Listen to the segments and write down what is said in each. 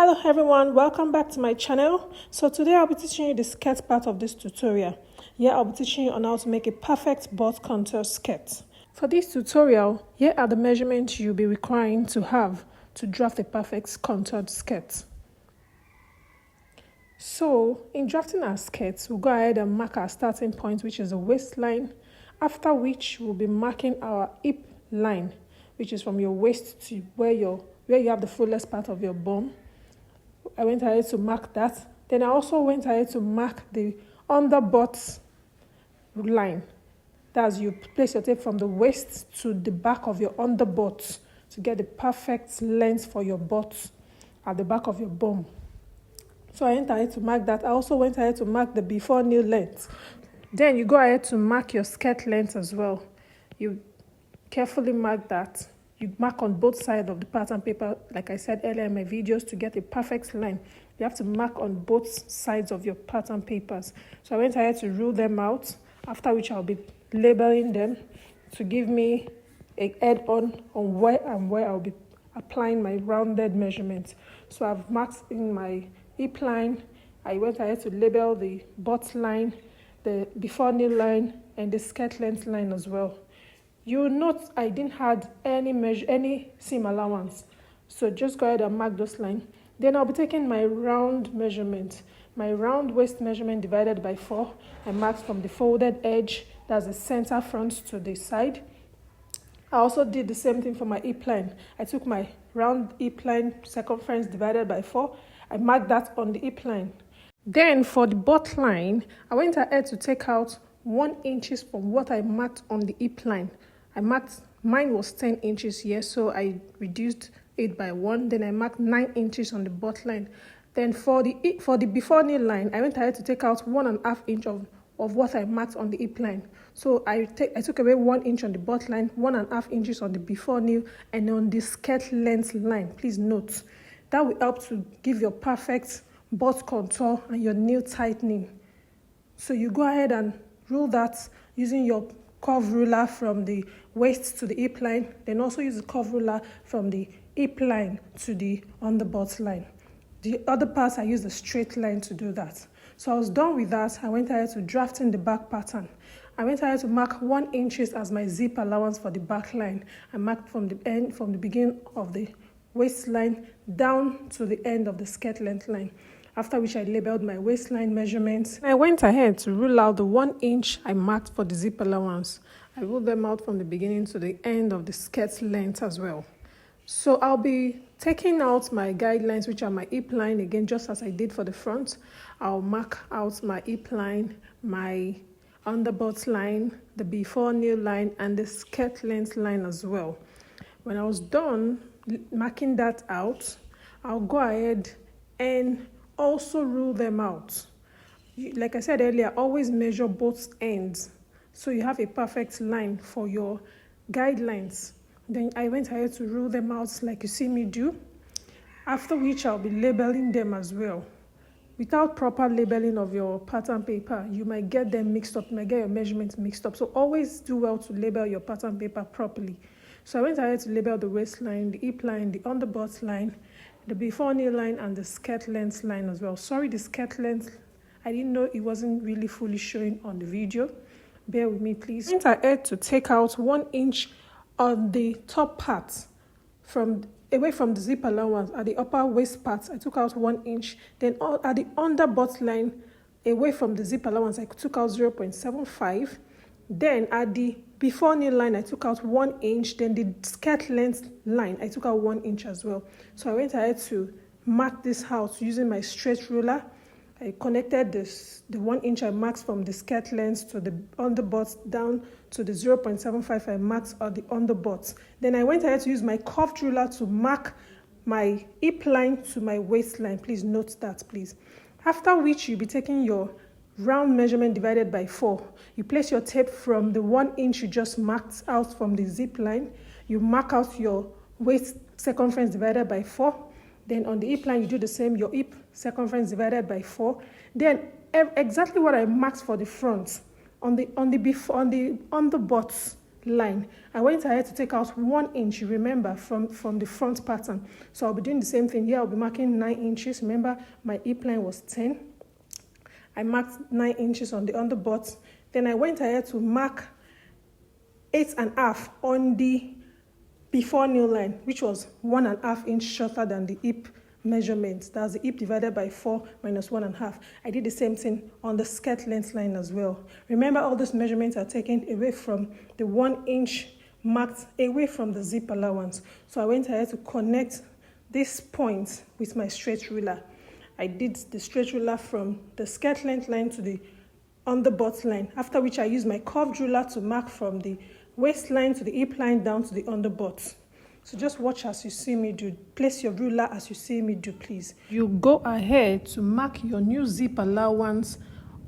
Hello everyone, welcome back to my channel. So today I'll be teaching you the skirt part of this tutorial. Here I'll be teaching you on how to make a perfect butt contour skirt. For this tutorial, here are the measurements you'll be requiring to have to draft a perfect contoured skirt. So in drafting our skirts, we'll go ahead and mark our starting point, which is the waistline, after which we'll be marking our hip line, which is from your waist to where you have the fullest part of your bum. I went ahead to mark that. Then I also went ahead to mark the under butt line. That's you place your tape from the waist to the back of your under butt to get the perfect length for your butt at the back of your bum. So I went ahead to mark that. I also went ahead to mark the before knee length. Then you go ahead to mark your skirt length as well. You carefully mark that. You mark on both sides of the pattern paper, like I said earlier in my videos, to get a perfect line. You have to mark on both sides of your pattern papers. So I went ahead to rule them out, after which I'll be labeling them to give me a head-on on where I'll be applying my rounded measurement. So I've marked in my hip line. I went ahead to label the butt line, the before knee line, and the skirt length line as well. You will note I didn't add any seam allowance, so just go ahead and mark those lines. Then I'll be taking my round measurement, my round waist measurement divided by 4. I marked from the folded edge, that's the center front to the side. I also did the same thing for my hip line. I took my round hip line circumference divided by 4. I marked that on the hip line. Then for the butt line, I went ahead to take out 1 inch from what I marked on the hip line. Mine was 10 inches here, so I reduced it by 1. Then I marked 9 inches on the butt line. Then for the before knee line, I went ahead to take out 1.5 inch of what I marked on the hip line. So I took away 1 inch on the butt line, 1.5 inches on the before knee, and on the skirt length line. Please note that will help to give your perfect butt contour and your nail tightening. So you go ahead and rule that using your curve ruler from the waist to the hip line, then also use the curve ruler from the hip line to the underbutt line. The other parts I used a straight line to do that. So I was done with that. I went ahead to drafting the back pattern. I went ahead to mark 1 inch as my zip allowance for the back line. I marked from the beginning of the waistline down to the end of the skirt length line. After which I labeled my waistline measurements. I went ahead to rule out the 1 inch I marked for the zip allowance. I ruled them out from the beginning to the end of the skirt length as well. So I'll be taking out my guidelines, which are my hip line again, just as I did for the front. I'll mark out my hip line, my underbutt line, the before knee line, and the skirt length line as well. When I was done marking that out, I'll go ahead and also rule them out. Like I said earlier, always measure both ends so you have a perfect line for your guidelines. Then I went ahead to rule them out like you see me do, after which I'll be labeling them as well. Without proper labeling of your pattern paper, you might get them mixed up, you might get your measurements mixed up. So always do well to label your pattern paper properly. So I went ahead to label the waistline, the hip line, the underbutt line, the before knee line, and the skirt length line as well. Sorry, the skirt length, I didn't know it wasn't really fully showing on the video. Bear with me, please. I went ahead to take out 1 inch on the top part away from the zip allowance. At the upper waist part, I took out 1 inch. Then at the under butt line, away from the zip allowance, I took out 0.75. Then at the before knee line, I took out 1 inch. Then the skirt length line, I took out 1 inch as well. So I went ahead to mark this out using my straight ruler. I connected the 1 inch I marked from the skirt length to the underbutt down to the 0.75 I marked on the underbutt. Then I went ahead to use my curved ruler to mark my hip line to my waistline. Please note that, please. After which you'll be taking your round measurement divided by 4. You place your tape from the 1 inch you just marked out from the zip line. You mark out your waist circumference divided by 4. Then on the hip line, you do the same, your hip circumference divided by 4. Then exactly what I marked for the front, on the underbutt line. I went ahead to take out 1 inch, remember, from the front pattern. So I'll be doing the same thing here. I'll be marking 9 inches. Remember, my hip line was 10. I marked 9 inches on the underbutt. Then I went ahead to mark 8.5 on the before knee line, which was 1.5 inch shorter than the hip measurement. That's the hip divided by 4 minus 1.5. I did the same thing on the skirt length line as well. Remember, all those measurements are taken away from the 1 inch marked away from the zip allowance. So I went ahead to connect this point with my straight ruler. I did the straight ruler from the skirt length line to the underbutt line, after which I used my curved ruler to mark from the waistline to the hip line down to the underbutt. So just watch as you see me do. Place your ruler as you see me do, please. You go ahead to mark your new zip allowance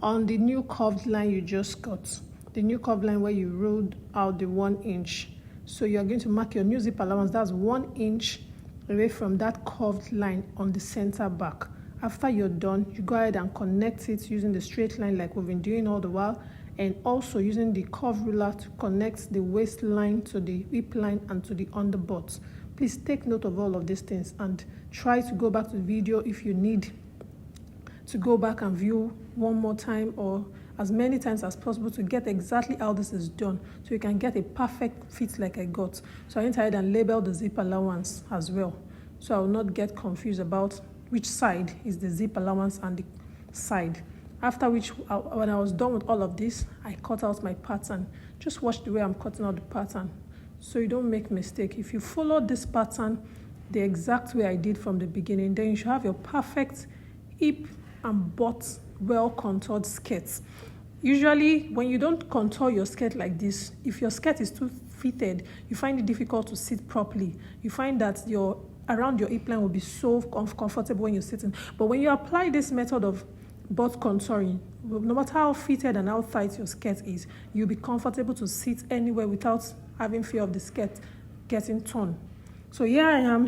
on the new curved line you just got. The new curved line where you rolled out the 1 inch. So you're going to mark your new zip allowance. That's 1 inch away from that curved line on the center back. After you're done, you go ahead and connect it using the straight line like we've been doing all the while, and also using the curved ruler to connect the waistline to the hip line and to the underbutt. Please take note of all of these things and try to go back to the video if you need to go back and view one more time or as many times as possible to get exactly how this is done, so you can get a perfect fit like I got. So I went ahead and labeled the zip allowance as well, so I will not get confused about which side is the zip allowance and the side. After which, when I was done with all of this, I cut out my pattern. Just watch the way I'm cutting out the pattern so you don't make mistake. If you follow this pattern the exact way I did from the beginning, then you should have your perfect hip and butt well contoured skirts. Usually when you don't contour your skirt like this, if your skirt is too fitted, you find it difficult to sit properly. You find that around your hip line will be so comfortable when you're sitting. But when you apply this method of butt contouring, no matter how fitted and how tight your skirt is, you'll be comfortable to sit anywhere without having fear of the skirt getting torn. So here I am.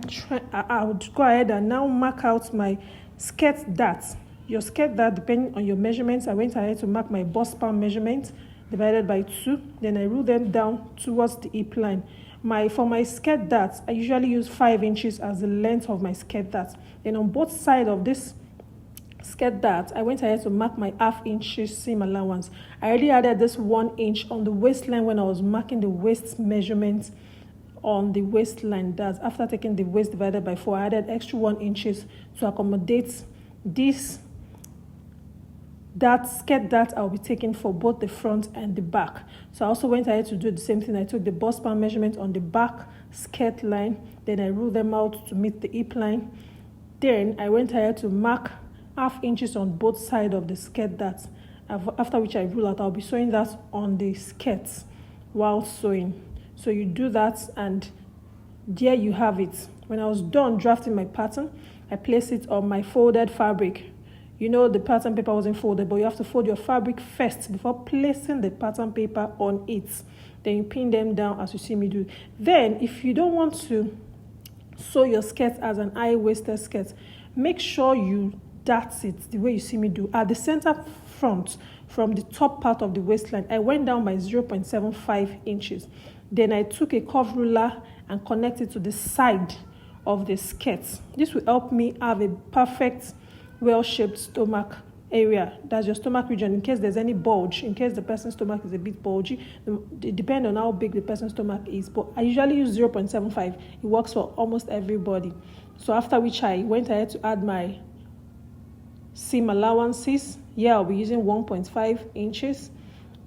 I would go ahead and now mark out my skirt dart. Your skirt dart, depending on your measurements, I went ahead to mark my bust span measurement divided by 2. Then I rule them down towards the hip line. For my skirt dart, I usually use 5 inches as the length of my skirt dart. Then on both sides of this skirt dart, I went ahead to mark my 1/2 inch seam allowance. I already added this 1 inch on the waistline when I was marking the waist measurement on the waistline. That's after taking the waist divided by 4, I added extra 1 inches to accommodate that skirt dart I'll be taking for both the front and the back. So I also went ahead to do the same thing. I took the bust span measurement on the back skirt line, then I ruled them out to meet the hip line. Then I went ahead to mark 1/2 inches on both sides of the skirt dart. After which I rule out, I'll be sewing that on the skirts while sewing. So you do that, and there you have it. When I was done drafting my pattern, I placed it on my folded fabric. You know, the pattern paper wasn't folded, but you have to fold your fabric first before placing the pattern paper on it. Then you pin them down as you see me do. Then, if you don't want to sew your skirt as an high-waisted skirt, make sure you dart it the way you see me do. At the center front, from the top part of the waistline, I went down by 0.75 inches. Then I took a curved ruler and connected to the side of the skirt. This will help me have a perfect well-shaped stomach area. That's your stomach region, in case there's any bulge, in case the person's stomach is a bit bulgy. It depends on how big the person's stomach is, but I usually use 0.75. It works for almost everybody. So after which I went ahead to add my seam allowances. Here I'll be using 1.5 inches.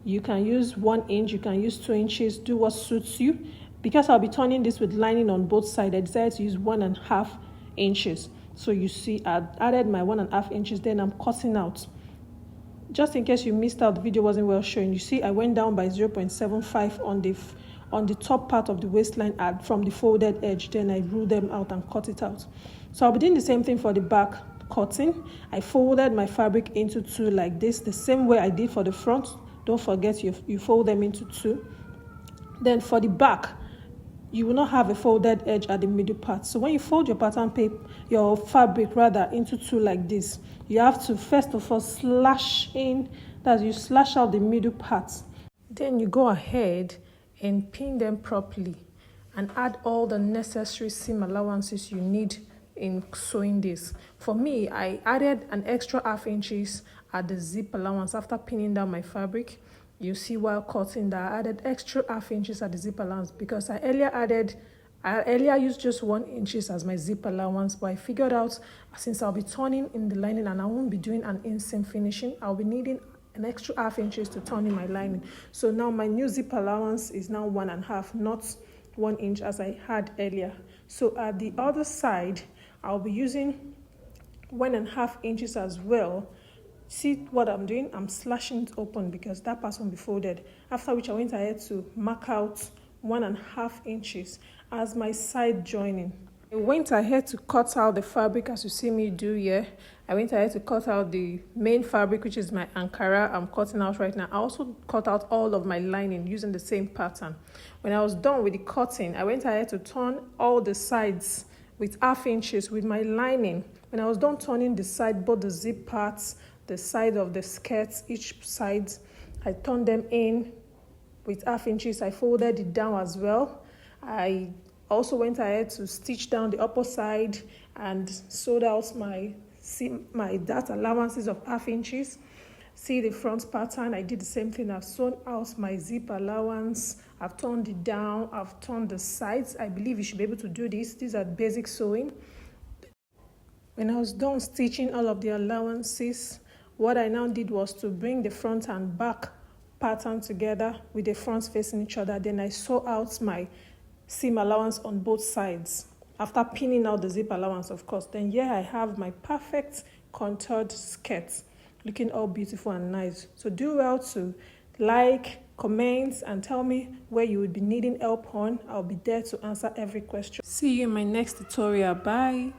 You can use 1 inch, you can use 2 inches, do what suits you. Because I'll be turning this with lining on both sides, I decided to use 1.5 inches. So you see, I added my 1.5 inches, then I'm cutting out. Just in case you missed out, the video wasn't well shown. You see, I went down by 0.75 on the top part of the waistline from the folded edge. Then I ruled them out and cut it out. So I'll be doing the same thing for the back cutting. I folded my fabric into 2 like this, the same way I did for the front. Don't forget you fold them into 2. Then for the back, you will not have a folded edge at the middle part. So when you fold your pattern paper, your fabric rather, into 2 like this, you have to first of all slash in, that you slash out the middle part. Then you go ahead and pin them properly and add all the necessary seam allowances you need in sewing this. For me, I added an extra ½ inches at the zip allowance after pinning down my fabric. You see, while cutting that, I added extra ½ inches at the zip allowance because I earlier used just 1 inches as my zip allowance, but I figured out since I'll be turning in the lining and I won't be doing an inseam finishing, I'll be needing an extra ½ inches to turn in my lining. So now my new zip allowance is now 1.5, not 1 inch as I had earlier. So at the other side, I'll be using 1.5 inches as well. See what I'm doing? I'm slashing it open because that part won't be folded. After which I went ahead to mark out 1.5 inches as my side joining. I went ahead to cut out the fabric as you see me do here. I went ahead to cut out the main fabric, which is my Ankara I'm cutting out right now. I also cut out all of my lining using the same pattern. When I was done with the cutting, I went ahead to turn all the sides with ½ inches with my lining. When I was done turning the side, both the zip parts, the side of the skirts, each side, I turned them in with ½ inches. I folded it down as well. I also went ahead to stitch down the upper side and sewed out my dart allowances of ½ inches. See the front pattern? I did the same thing. I've sewn out my zip allowance. I've turned it down. I've turned the sides. I believe you should be able to do this. These are basic sewing. When I was done stitching all of the allowances, what I now did was to bring the front and back pattern together with the fronts facing each other. Then I sew out my seam allowance on both sides after pinning out the zip allowance, of course. Then here I have my perfect contoured skirt looking all beautiful and nice. So do well to like, comment, and tell me where you would be needing help on. I'll be there to answer every question. See you in my next tutorial. Bye.